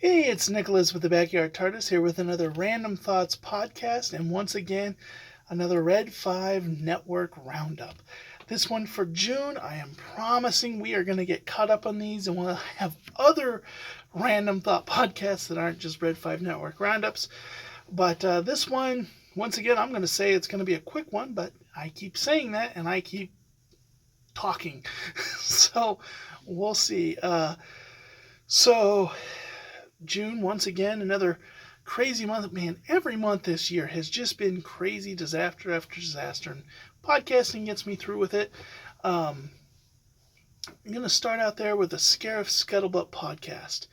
Hey, it's Nicholas with the Backyard TARDIS here with another Random Thoughts podcast, and once again, another Red5network Roundup. This one for June. I am promising we are going to get caught up on these, and we'll have other Random Thought podcasts that aren't just Red5network Roundups. But this one, once again, I'm going to say it's going to be a quick one, but I keep saying that, and I keep talking. So, we'll see. June, once again, another crazy month. Man, every month this year has just been crazy disaster after disaster, and podcasting gets me through with it. I'm going to start out there with the Scarif Scuttlebutt podcast.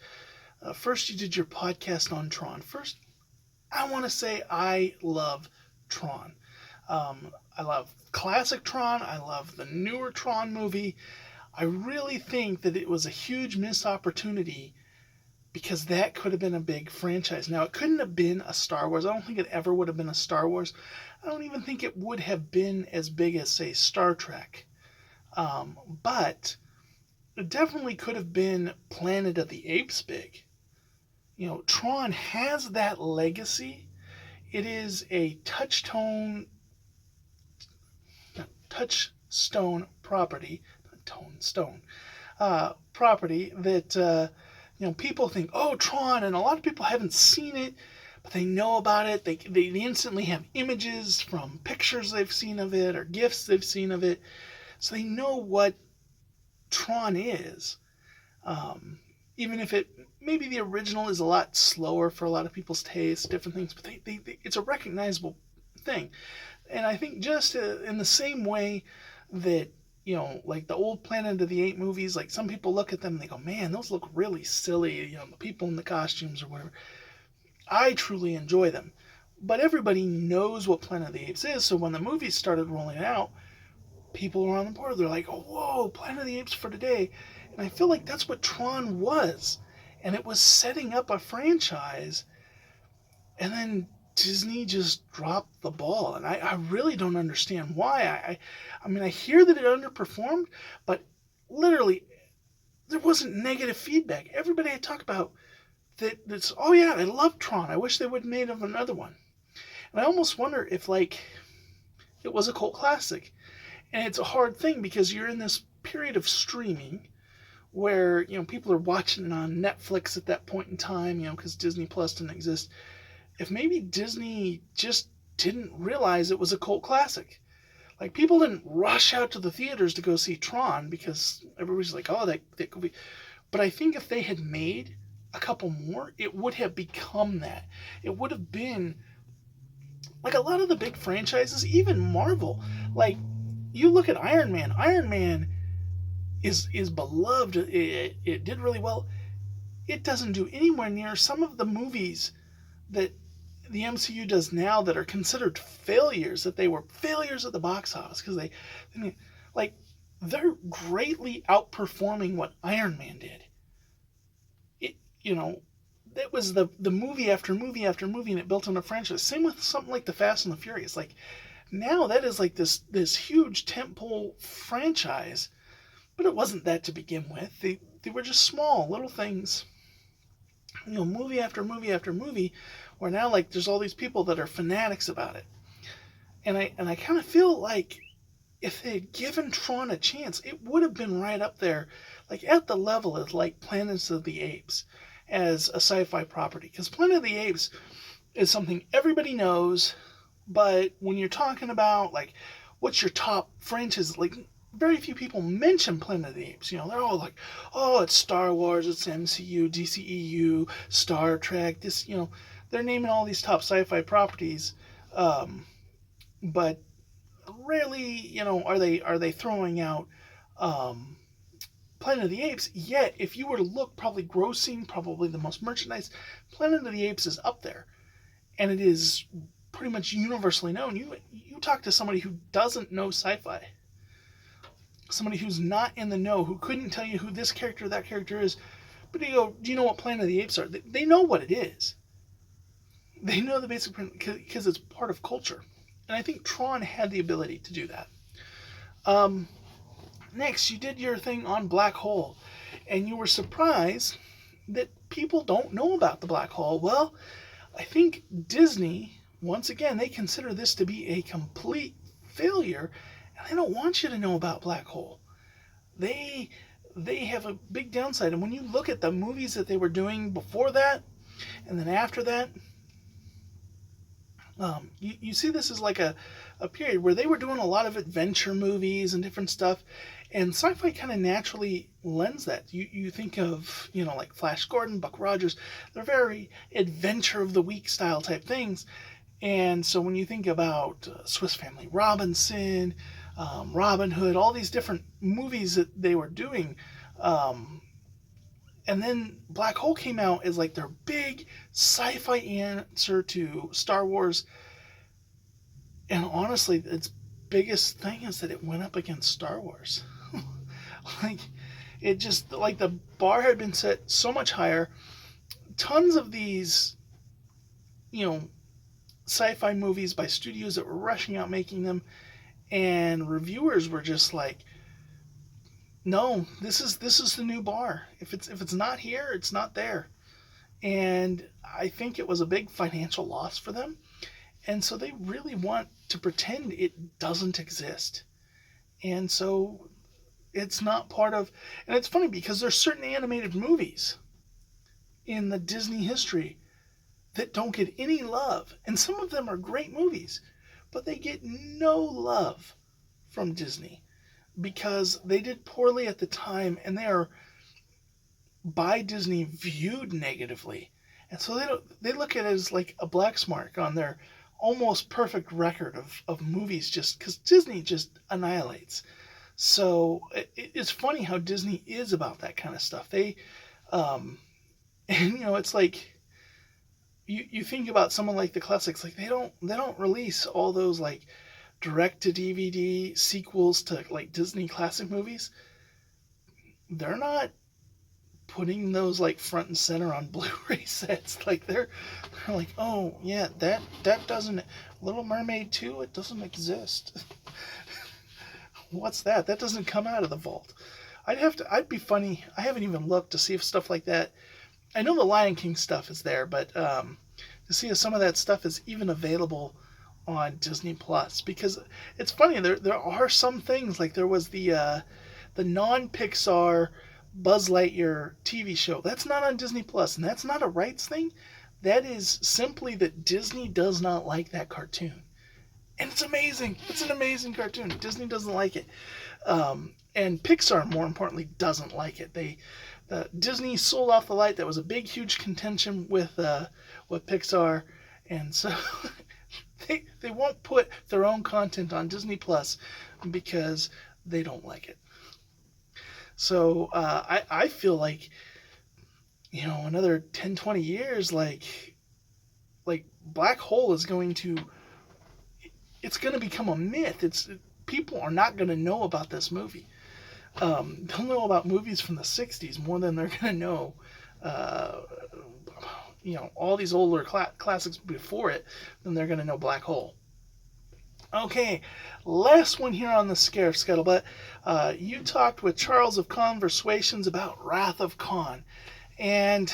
First, you did your podcast on TRON. First, I want to say I love TRON. I love classic TRON. I love the newer TRON movie. I really think that it was a huge missed opportunity because that could have been a big franchise. Now, it couldn't have been a Star Wars. I don't think it ever would have been a Star Wars. I don't even think it would have been as big as, say, Star Trek. But it definitely could have been Planet of the Apes big. You know, TRON has that legacy. It is a touchstone property, property that people think, oh, TRON, and a lot of people haven't seen it, but they know about it. They instantly have images from pictures they've seen of it or GIFs they've seen of it, so they know what TRON is. Even if maybe the original is a lot slower for a lot of people's tastes, different things, but it's a recognizable thing. And I think just in the same way that, like the old Planet of the Apes movies, like some people look at them and they go, man, those look really silly, the people in the costumes or whatever. I truly enjoy them. But everybody knows what Planet of the Apes is, so when the movies started rolling out, people were on the board. They're like, oh, whoa, Planet of the Apes for today. And I feel like that's what TRON was. And it was setting up a franchise, and then Disney just dropped the ball, and I really don't understand why. I mean, I hear that it underperformed, but literally, there wasn't negative feedback. Everybody I talk about that's, oh yeah, I love TRON. I wish they would have made another one. And I almost wonder if, like, it was a cult classic. And it's a hard thing because you're in this period of streaming where, people are watching it on Netflix at that point in time, because Disney Plus didn't exist. If maybe Disney just didn't realize it was a cult classic. Like, people didn't rush out to the theaters to go see TRON because everybody's like, oh, that could be. But I think if they had made a couple more, it would have become that. It would have been like a lot of the big franchises, even Marvel. Like, you look at Iron Man. Iron Man is beloved. It did really well. It doesn't do anywhere near some of the movies that the MCU does now that are considered failures, that they were failures at the box office because they're greatly outperforming what Iron Man did. That was the movie after movie after movie, and it built on a franchise. Same with something like the Fast and the Furious. Like, now that is like this huge tentpole franchise, but it wasn't that to begin with. They were just small little things. Movie after movie after movie, where now, like, there's all these people that are fanatics about it. And I kind of feel like if they had given TRON a chance, it would have been right up there, like at the level of like Planet of the Apes as a sci-fi property. Because Planet of the Apes is something everybody knows, but when you're talking about, like, what's your top franchise, like, very few people mention Planet of the Apes. They're all like, oh, it's Star Wars, it's MCU, DCEU, Star Trek, this, they're naming all these top sci-fi properties, but rarely, are they throwing out Planet of the Apes. Yet, if you were to look, probably grossing, probably the most merchandise, Planet of the Apes is up there, and it is pretty much universally known. You talk to somebody who doesn't know sci-fi, somebody who's not in the know, who couldn't tell you who this character or that character is, but you go, do you know what Planet of the Apes are? They know what it is. They know the basic, because it's part of culture. And I think TRON had the ability to do that. Next, you did your thing on Black Hole, and you were surprised that people don't know about the black hole. Well, I think Disney, once again, they consider this to be a complete failure, and they don't want you to know about black hole. They have a big downside, and when you look at the movies that they were doing before that, and then after that, you see this is like a period where they were doing a lot of adventure movies and different stuff, and sci-fi kind of naturally lends that. You think of, like Flash Gordon, Buck Rogers, they're very adventure of the week style type things. And so when you think about Swiss Family Robinson, Robin Hood, all these different movies that they were doing, and then Black Hole came out as like their big sci-fi answer to Star Wars. And honestly, its biggest thing is that it went up against Star Wars. Like, it just, like, the bar had been set so much higher. Tons of these, sci-fi movies by studios that were rushing out making them, and reviewers were just like, no, this is the new bar. If it's not here, it's not there. And I think it was a big financial loss for them. And so they really want to pretend it doesn't exist. And so it's not part of... And it's funny because there's certain animated movies in the Disney history that don't get any love. And some of them are great movies, but they get no love from Disney because they did poorly at the time, and they are, by Disney, viewed negatively. And so they look at it as like a black mark on their almost perfect record of movies, just because Disney just annihilates. So it's funny how Disney is about that kind of stuff. They, and it's like, you think about someone like the classics, like they don't release all those like direct to DVD sequels to like Disney classic movies. They're not putting those like front and center on Blu-ray sets. Like they're like, oh yeah, that doesn't, Little Mermaid 2, it doesn't exist. What's that? That doesn't come out of the vault. I'd be funny. I haven't even looked to see if stuff like that, I know the Lion King stuff is there, but to see if some of that stuff is even available on Disney Plus, because it's funny, there are some things, like there was the non-Pixar Buzz Lightyear TV show. That's not on Disney Plus, and that's not a rights thing. That is simply that Disney does not like that cartoon. And it's amazing. It's an amazing cartoon. Disney doesn't like it. And Pixar, more importantly, doesn't like it. Disney sold off the light. That was a big, huge contention with Pixar. And so they won't put their own content on Disney Plus because they don't like it. So I feel like, another 10, 20 years, like Black Hole is going to, it's going to become a myth. People are not going to know about this movie. They'll know about movies from the 60s more than they're going to know, all these older classics before it, than they're going to know Black Hole. Okay, last one here on the Scarif Scuttlebutt. You talked with Charles of converSWations about Wrath of Khan, and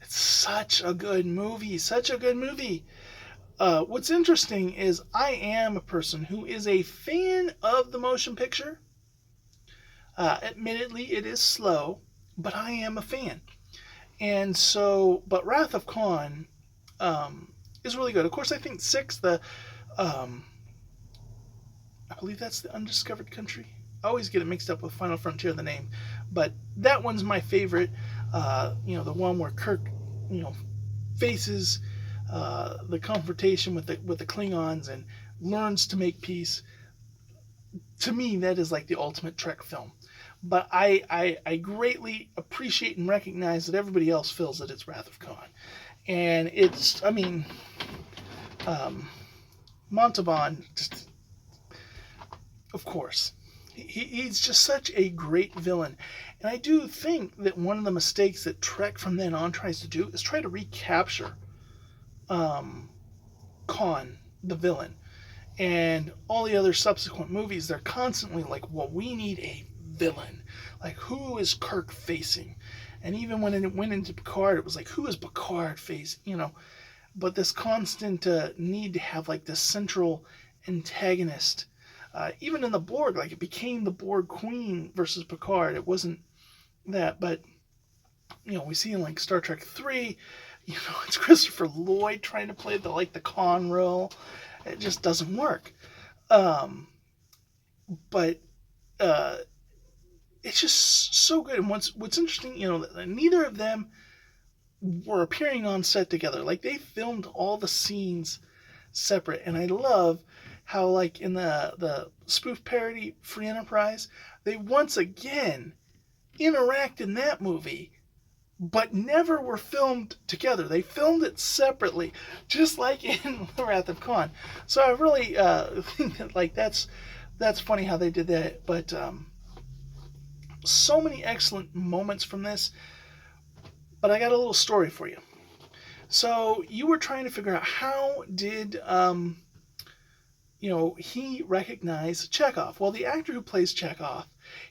it's such a good movie, What's interesting is I am a person who is a fan of the motion picture. Admittedly, it is slow, but I am a fan. And so, but Wrath of Khan is really good. Of course, I think 6, I believe that's the Undiscovered Country. I always get it mixed up with Final Frontier, the name. But that one's my favorite. The one where Kirk, faces the confrontation with the Klingons and learns to make peace. To me, that is like the ultimate Trek film. But I greatly appreciate and recognize that everybody else feels that it's Wrath of Khan. And it's, Montalban, just, of course, he's just such a great villain. And I do think that one of the mistakes that Trek from then on tries to do is try to recapture Khan, the villain. And all the other subsequent movies, they're constantly like, well, we need a villain. Like, who is Kirk facing? And even when it went into Picard, it was like, who is Picard face? But this constant need to have like this central antagonist. Even in the Borg, like it became the Borg Queen versus Picard. It wasn't that, but we see in like Star Trek 3, it's Christopher Lloyd trying to play the Kahn role. It just doesn't work. But it's just so good. And what's interesting, neither of them were appearing on set together. Like they filmed all the scenes separate, and I love how like in the spoof parody Free Enterprise, they once again interact in that movie, but never were filmed together. They filmed it separately, just like in The Wrath of Khan. So I really think that like that's funny how they did that. But so many excellent moments from this. But I got a little story for you. So you were trying to figure out how did he recognize Chekhov. Well, the actor who plays Chekhov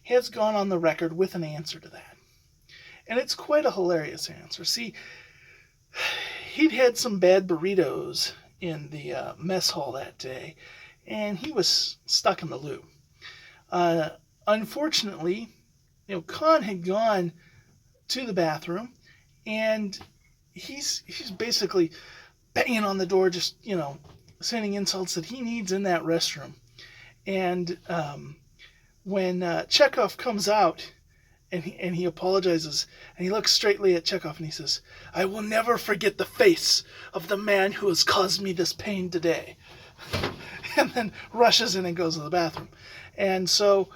has gone on the record with an answer to that. And it's quite a hilarious answer. See, he'd had some bad burritos in the mess hall that day, and he was stuck in the loo. Unfortunately, Khan had gone to the bathroom, and he's basically banging on the door, just, sending insults that he needs in that restroom. And when Chekhov comes out, and he apologizes, and he looks straightly at Chekhov, and he says, "I will never forget the face of the man who has caused me this pain today." And then rushes in and goes to the bathroom. And so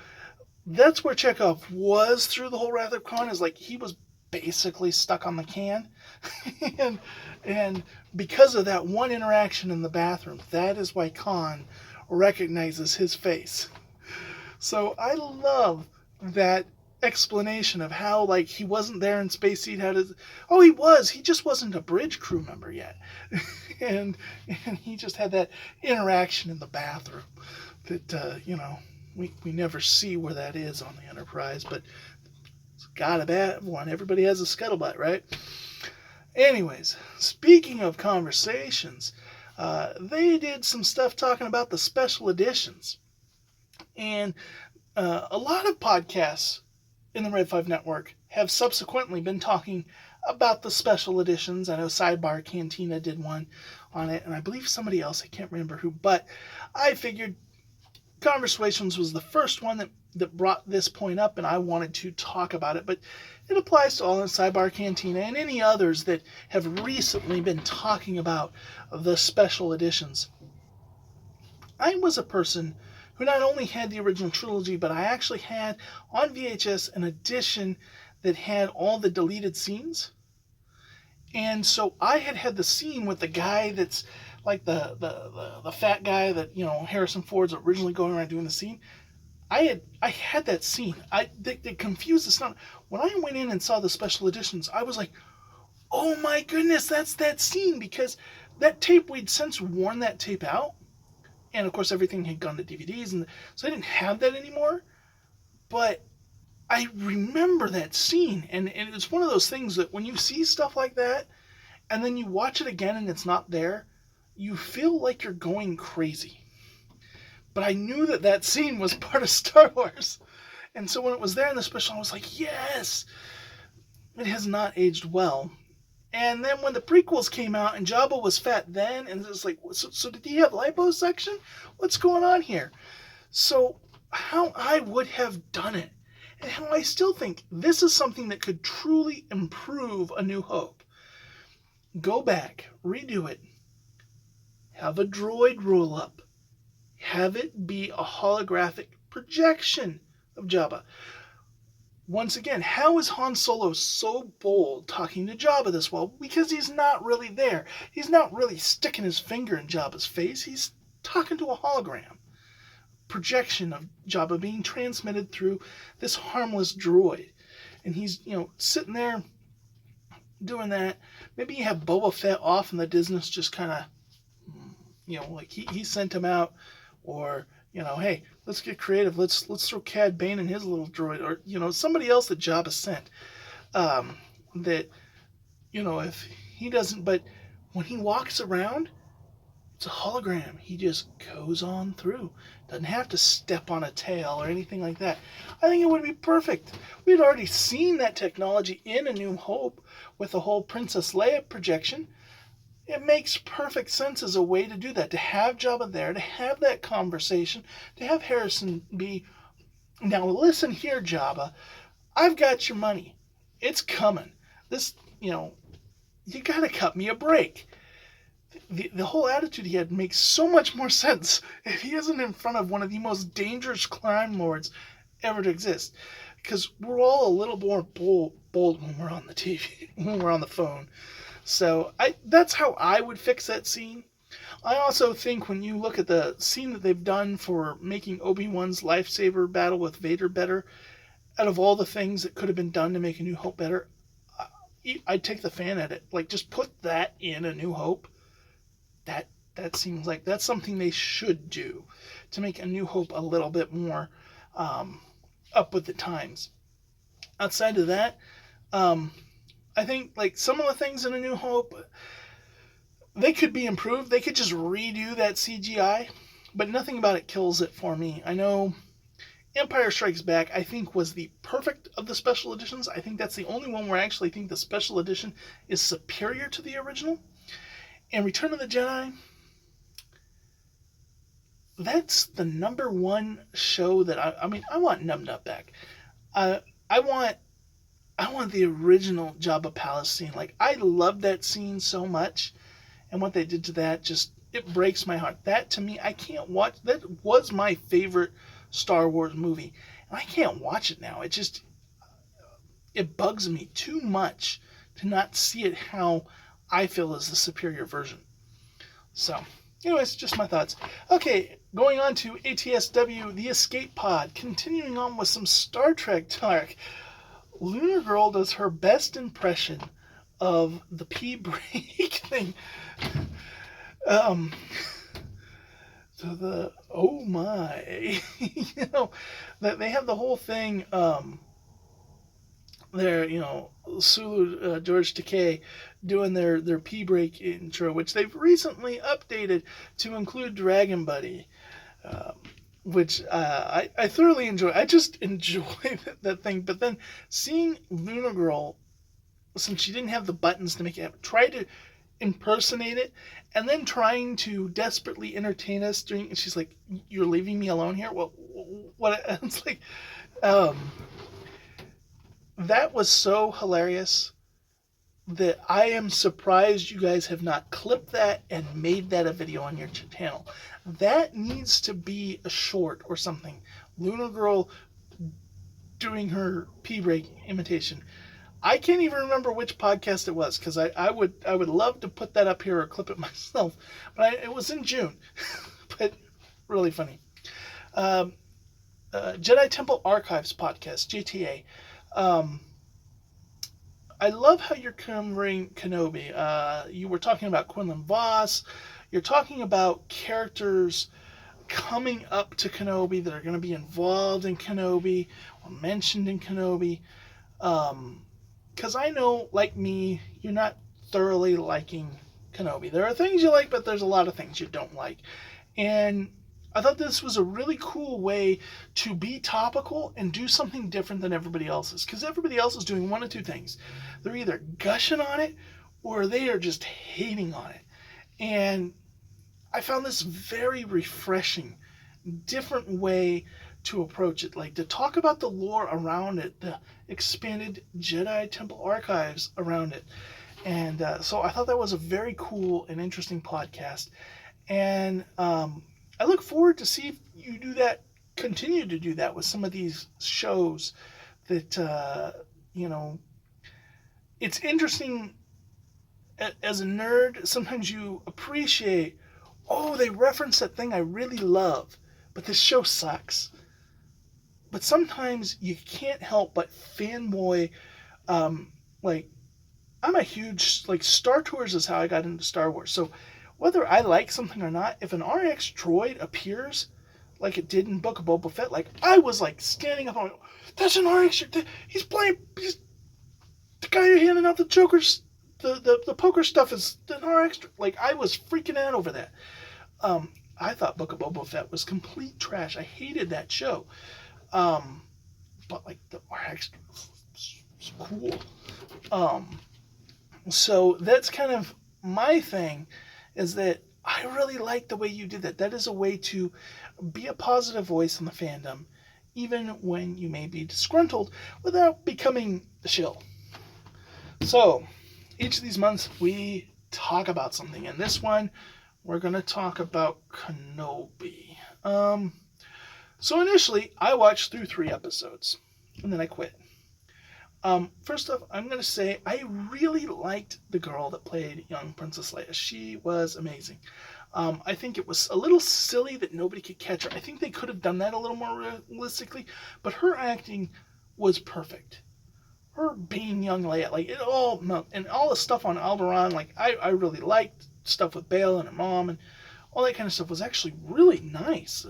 that's where Chekhov was through the whole Wrath of Khan, is like he was basically stuck on the can. and because of that one interaction in the bathroom, that is why Khan recognizes his face. So I love that explanation of how like he wasn't there in Space Seed. He was, he just wasn't a bridge crew member yet. and he just had that interaction in the bathroom that we never see where that is on the Enterprise, but it's gotta have one. Everybody has a scuttlebutt, right? Anyways, speaking of converSWations, they did some stuff talking about the special editions. And a lot of podcasts in the Red 5 network have subsequently been talking about the special editions. I know Sidebar Cantina did one on it, and I believe somebody else, I can't remember who, but I figured converSWations was the first one that brought this point up, and I wanted to talk about it. But it applies to all in Sidebar Cantina and any others that have recently been talking about the special editions. I was a person who not only had the original trilogy, but I actually had on VHS an edition that had all the deleted scenes. And so I had the scene with the guy that's like the fat guy that, Harrison Ford's originally going around doing the scene. I had that scene. They confused us. When I went in and saw the special editions, I was like, oh my goodness, that's that scene, because that tape, we'd since worn that tape out. And of course, everything had gone to DVDs, and so I didn't have that anymore. But I remember that scene, and it's one of those things that when you see stuff like that, and then you watch it again and it's not there, you feel like you're going crazy. But I knew that scene was part of Star Wars. And so when it was there in the special, I was like, yes! It has not aged well. And then when the prequels came out and Jabba was fat then, and it was like, so did he have liposuction? What's going on here? So how I would have done it, and how I still think this is something that could truly improve A New Hope. Go back, redo it, have a droid roll up, have it be a holographic projection of Jabba. Once again, how is Han Solo so bold talking to Jabba this well? Because he's not really there. He's not really sticking his finger in Jabba's face. He's talking to a hologram. Projection of Jabba being transmitted through this harmless droid. And he's, sitting there doing that. Maybe you have Boba Fett off and the Disney's just kind of, like he sent him out. Or, hey, let's get creative. Let's throw Cad Bane in his little droid, or somebody else that Jabba sent. that, if he doesn't, but when he walks around, it's a hologram. He just goes on through. Doesn't have to step on a tail or anything like that. I think it would be perfect. We'd already seen that technology in A New Hope with the whole Princess Leia projection. It makes perfect sense as a way to do that, to have Jabba there, to have that conversation, to have Harrison be, now listen here, Jabba, I've got your money. It's coming. This, you gotta cut me a break. The whole attitude he had makes so much more sense if he isn't in front of one of the most dangerous crime lords ever to exist. Because we're all a little more bold when we're on the TV, when we're on the phone. So that's how I would fix that scene. I also think when you look at the scene that they've done for making Obi-Wan's lightsaber battle with Vader better, out of all the things that could have been done to make A New Hope better, I'd take the fan at it. Like, just put that in A New Hope. That seems like that's something they should do to make A New Hope a little bit more up with the times. Outside of that, I think like some of the things in A New Hope, they could be improved. They could just redo that CGI, but nothing about it kills it for me. I know Empire Strikes Back, I think, was the perfect of the special editions. I think that's the only one where I actually think the special edition is superior to the original. And Return of the Jedi, that's the number one show that I want Numbed Up back. I want the original Jabba Palace scene. Like, I love that scene so much, and what they did to that just, it breaks my heart. That, to me, I can't watch. That was my favorite Star Wars movie, and I can't watch it now. It bugs me too much to not see it how I feel is the superior version. So, anyways, just my thoughts. Okay, going on to ATSW, the Escape Pod. Continuing on with some Star Trek talk. Lunyr Grl does her best impression of the pee break thing. So oh my, that they have the whole thing, there, Sulu, George Takei doing their pee break intro, which they've recently updated to include Dragon Buddy, which I thoroughly enjoy. I just enjoy that thing. But then seeing Lunyr Grl, since she didn't have the buttons to make it happen, try to impersonate it, and then trying to desperately entertain us and she's like, "You're leaving me alone here?" Well, what? It's like, that was so hilarious that I am surprised you guys have not clipped that and made that a video on your channel. That needs to be a short or something. Lunyr Grl doing her pee break imitation. I can't even remember which podcast it was, because I would love to put that up here or clip it myself. But it was in June. But really funny. Jedi Temple Archives podcast, JTA. I love how you're covering Kenobi. You were talking about Quinlan Voss. You're talking about characters coming up to Kenobi that are going to be involved in Kenobi or mentioned in Kenobi. Because I know, like me, you're not thoroughly liking Kenobi. There are things you like, but there's a lot of things you don't like. And I thought this was a really cool way to be topical and do something different than everybody else's. Because everybody else is doing one of two things. They're either gushing on it or they are just hating on it. And I found this very refreshing, different way to approach it, like to talk about the lore around it, the expanded Jedi Temple Archives around it. And so I thought that was a very cool and interesting podcast. And I look forward to see if you do that, continue to do that with some of these shows that, it's interesting. As a nerd, sometimes you appreciate, they reference that thing I really love, but this show sucks. But sometimes you can't help but fanboy. Like, I'm a huge, Star Tours is how I got into Star Wars. So whether I like something or not, if an RX droid appears like it did in Book of Boba Fett, I was standing up and that's an RX, he's playing, the the guy who handed out the Joker's, the poker stuff is our extra. Like, I was freaking out over that. I thought Book of Boba Fett was complete trash. I hated that show. But, like, the our extra was cool. So that's kind of my thing, is that I really like the way you did that. That is a way to be a positive voice in the fandom, even when you may be disgruntled, without becoming the shill. So, each of these months, we talk about something. In this one, we're going to talk about Kenobi. So initially, I watched through 3 episodes, and then I quit. First off, I'm going to say I really liked the girl that played young Princess Leia. She was amazing. I think it was a little silly that nobody could catch her. I think they could have done that a little more realistically, but her acting was perfect. Her being young Leia, like, it all, and all the stuff on Alderaan, like, I really liked stuff with Bail and her mom, and all that kind of stuff was actually really nice.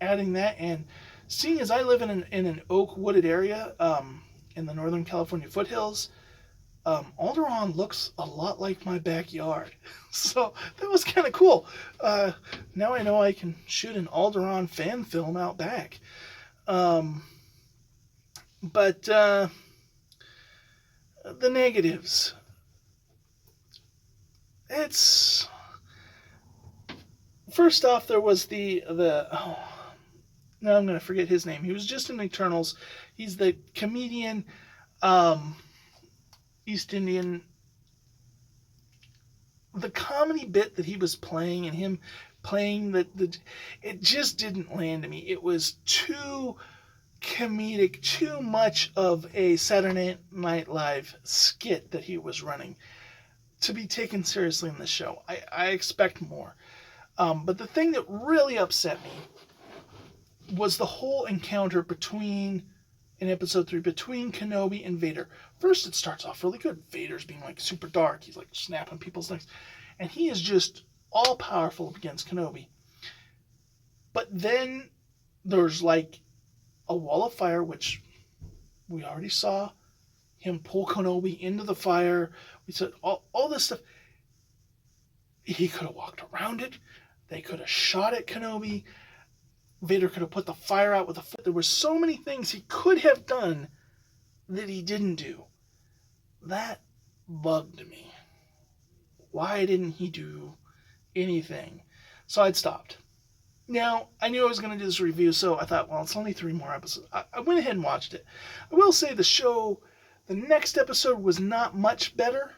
Adding that, and seeing as I live in an oak wooded area, in the Northern California foothills, Alderaan looks a lot like my backyard. So that was kind of cool. Now I know I can shoot an Alderaan fan film out back. But the negatives. It's... First off, there was now I'm going to forget his name. He was just in Eternals. He's the comedian, East Indian. The comedy bit that he was playing, and him playing it just didn't land to me. It was too comedic, too much of a Saturday Night Live skit that he was running to be taken seriously in the show. I expect more. But the thing that really upset me was the whole encounter in episode 3, between Kenobi and Vader. First, it starts off really good. Vader's being, like, super dark. He's, like, snapping people's necks. And he is just all-powerful against Kenobi. But then there's, like, a wall of fire, which we already saw him pull Kenobi into the fire. We said all this stuff. He could have walked around it. They could have shot at Kenobi. Vader could have put the fire out with a foot. There were so many things he could have done that he didn't do. That bugged me. Why didn't he do anything? So I'd stopped. Now, I knew I was going to do this review, so I thought, well, it's only 3 more episodes. I went ahead and watched it. I will say the next episode was not much better,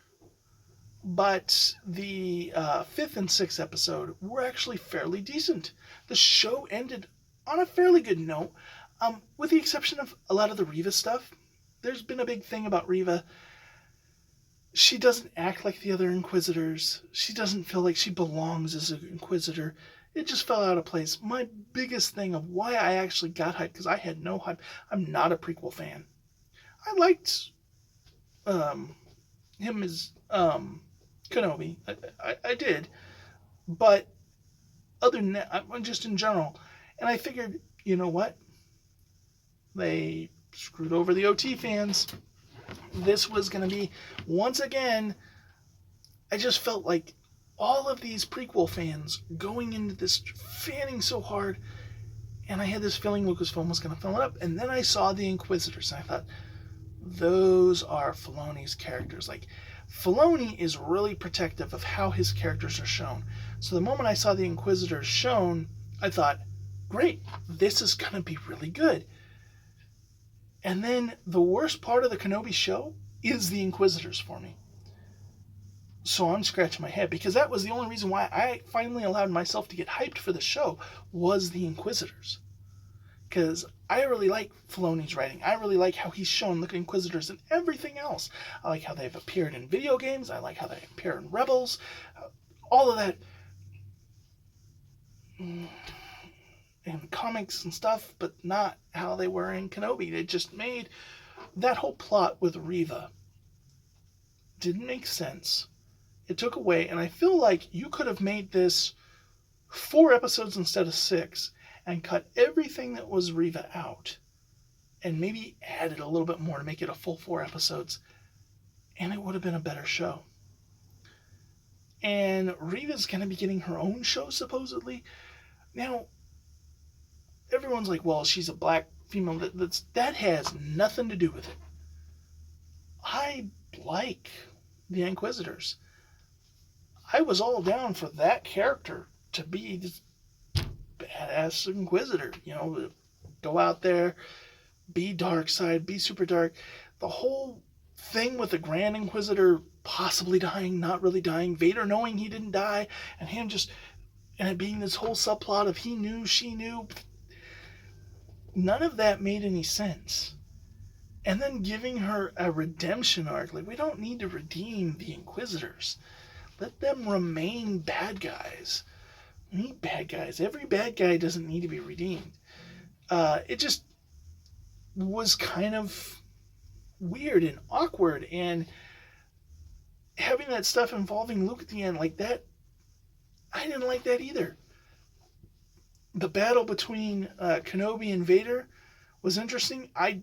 but the 5th and 6th episode were actually fairly decent. The show ended on a fairly good note, with the exception of a lot of the Reva stuff. There's been a big thing about Reva. She doesn't act like the other Inquisitors. She doesn't feel like she belongs as an Inquisitor. It just fell out of place. My biggest thing of why I actually got hyped, because I had no hype. I'm not a prequel fan. I liked him as Kenobi. I did. But other than that, just in general. And I figured, you know what? They screwed over the OT fans. This was going to be, once again, I just felt like all of these prequel fans going into this fanning so hard, and I had this feeling Lucasfilm was going to fill it up. And then I saw the Inquisitors, and I thought, those are Filoni's characters. Like, Filoni is really protective of how his characters are shown. So the moment I saw the Inquisitors shown, I thought, great, this is going to be really good. And then the worst part of the Kenobi show is the Inquisitors for me. So I'm scratching my head, because that was the only reason why I finally allowed myself to get hyped for the show, was the Inquisitors. Because I really like Filoni's writing. I really like how he's shown the Inquisitors and everything else. I like how they've appeared in video games. I like how they appear in Rebels. All of that. In comics and stuff, but not how they were in Kenobi. They just made that whole plot with Reva didn't make sense. It took away, and I feel like you could have made this 4 episodes instead of 6 and cut everything that was Reva out and maybe added a little bit more to make it a full 4 episodes. and it would have been a better show. And Reva's going to be getting her own show, supposedly. Now, everyone's like, well, she's a black female. That has nothing to do with it. I like the Inquisitors. I was all down for that character to be this badass Inquisitor. Go out there, be dark side, be super dark. The whole thing with the Grand Inquisitor possibly dying, not really dying, Vader knowing he didn't die, and him just, and it being this whole subplot of he knew, she knew. None of that made any sense. And then giving her a redemption arc. Like, we don't need to redeem the Inquisitors. Let them remain bad guys. We need bad guys. Every bad guy doesn't need to be redeemed. It just was kind of weird and awkward. And having that stuff involving Luke at the end like that, I didn't like that either. The battle between Kenobi and Vader was interesting. I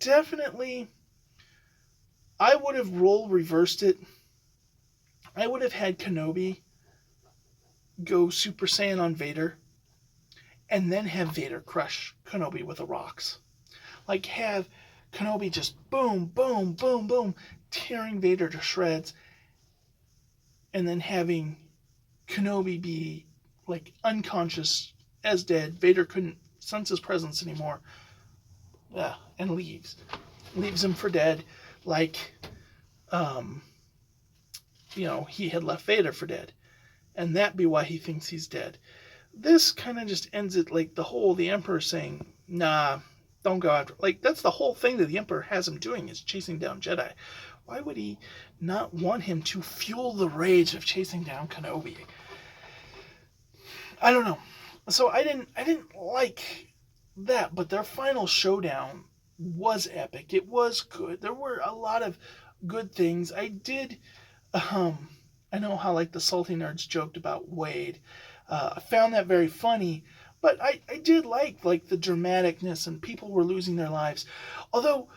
would have reversed it. I would have had Kenobi go Super Saiyan on Vader and then have Vader crush Kenobi with the rocks. Like, have Kenobi just boom, boom, boom, boom, tearing Vader to shreds, and then having Kenobi be, like, unconscious as dead. Vader couldn't sense his presence anymore. Yeah, and leaves him for dead, like he had left Vader for dead, and that be why he thinks he's dead. This kind of just ends it like the Emperor saying, nah, don't go after, like, that's the whole thing that the Emperor has him doing, is chasing down Jedi. Why would he not want him to fuel the rage of chasing down Kenobi? I don't know. So I didn't like that, but their final showdown was epic. It was good. There were a lot of good things. I did, I know how, like, the salty nerds joked about Wade. I found that very funny, but I did like the dramaticness, and people were losing their lives. Although,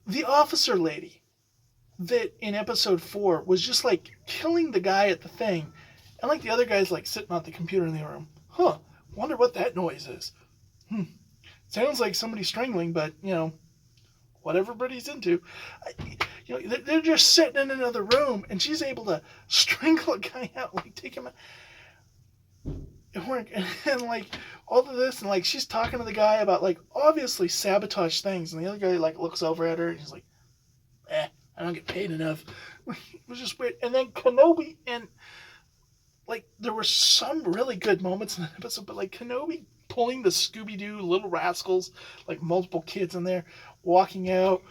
the officer lady that in episode 4 was just, like, killing the guy at the thing, and, like, the other guy's, like, sitting at the computer in the room. Huh, wonder what that noise is. Sounds like somebody strangling, but, what everybody's into. They're just sitting in another room, and she's able to strangle a guy out, like, take him out. And like, all of this, and, like, she's talking to the guy about, like, obviously sabotage things, and the other guy, like, looks over at her, and he's like, I don't get paid enough. It was just weird. And then Kenobi, and, like, there were some really good moments in that episode, but, like, Kenobi pulling the Scooby-Doo Little Rascals, like, multiple kids in there, walking out,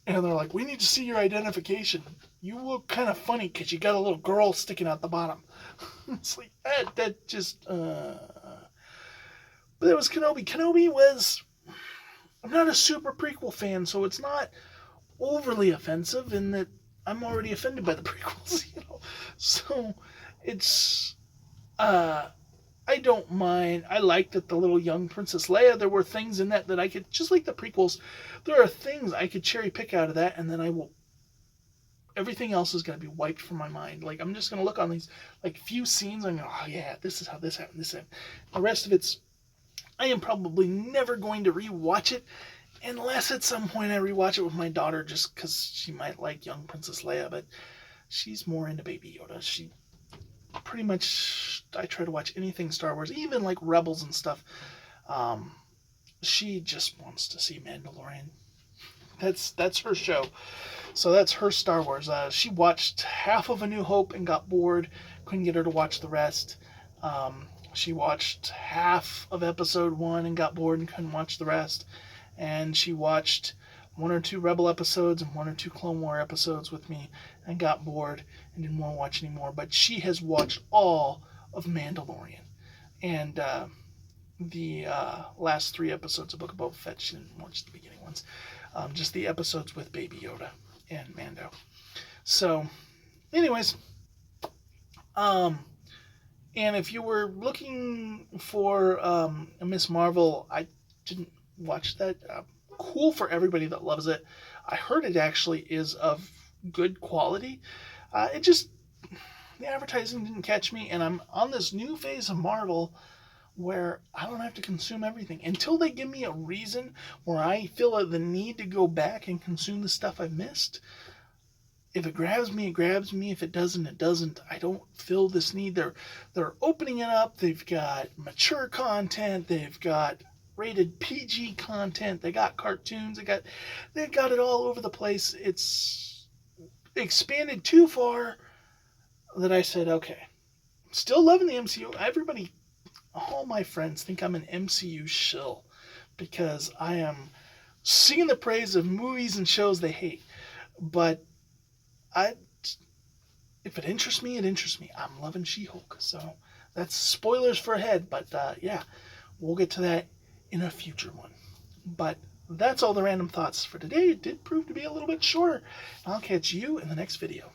and they're like, we need to see your identification. You look kind of funny because you got a little girl sticking out the bottom. It's like, that just, But it was Kenobi. Kenobi was, I'm not a super prequel fan, so it's not overly offensive in that I'm already offended by the prequels, So, it's, I don't mind. I liked that the little young Princess Leia, there were things in that I could, just like the prequels, there are things I could cherry pick out of that, and then I will, everything else is going to be wiped from my mind. Like, I'm just going to look on these, like, few scenes, and go, oh yeah, this is how this happened, this happened. The rest of it's, I am probably never going to rewatch it, unless at some point I rewatch it with my daughter, just because she might like young Princess Leia, but she's more into Baby Yoda. She pretty much, I try to watch anything Star Wars, even like Rebels and stuff. She just wants to see Mandalorian. That's her show. So that's her Star Wars. She watched half of A New Hope and got bored. Couldn't get her to watch the rest. She watched half of Episode 1 and got bored and couldn't watch the rest. And she watched 1 or 2 Rebel episodes and 1 or 2 Clone War episodes with me and got bored and didn't want to watch anymore. But she has watched all of Mandalorian. And the last 3 episodes of Book of Boba Fett, she didn't watch the beginning ones. Just the episodes with Baby Yoda and Mando. So, anyways, and if you were looking for a Miss Marvel, I didn't watch that. Cool for everybody that loves it. I heard it actually is of good quality. The advertising didn't catch me, and I'm on this new phase of Marvel where I don't have to consume everything until they give me a reason where I feel the need to go back and consume the stuff I've missed. If it grabs me, it grabs me. If it doesn't, it doesn't. I don't feel this need. They're opening it up. They've got mature content. They've got rated PG content. They got cartoons. They've got it all over the place. It's expanded too far that I said, okay, still loving the MCU. All my friends think I'm an MCU shill because I am singing the praise of movies and shows they hate. But if it interests me, it interests me. I'm loving She-Hulk. So that's spoilers for ahead. But yeah, we'll get to that in a future one. But that's all the random thoughts for today. It did prove to be a little bit shorter. I'll catch you in the next video.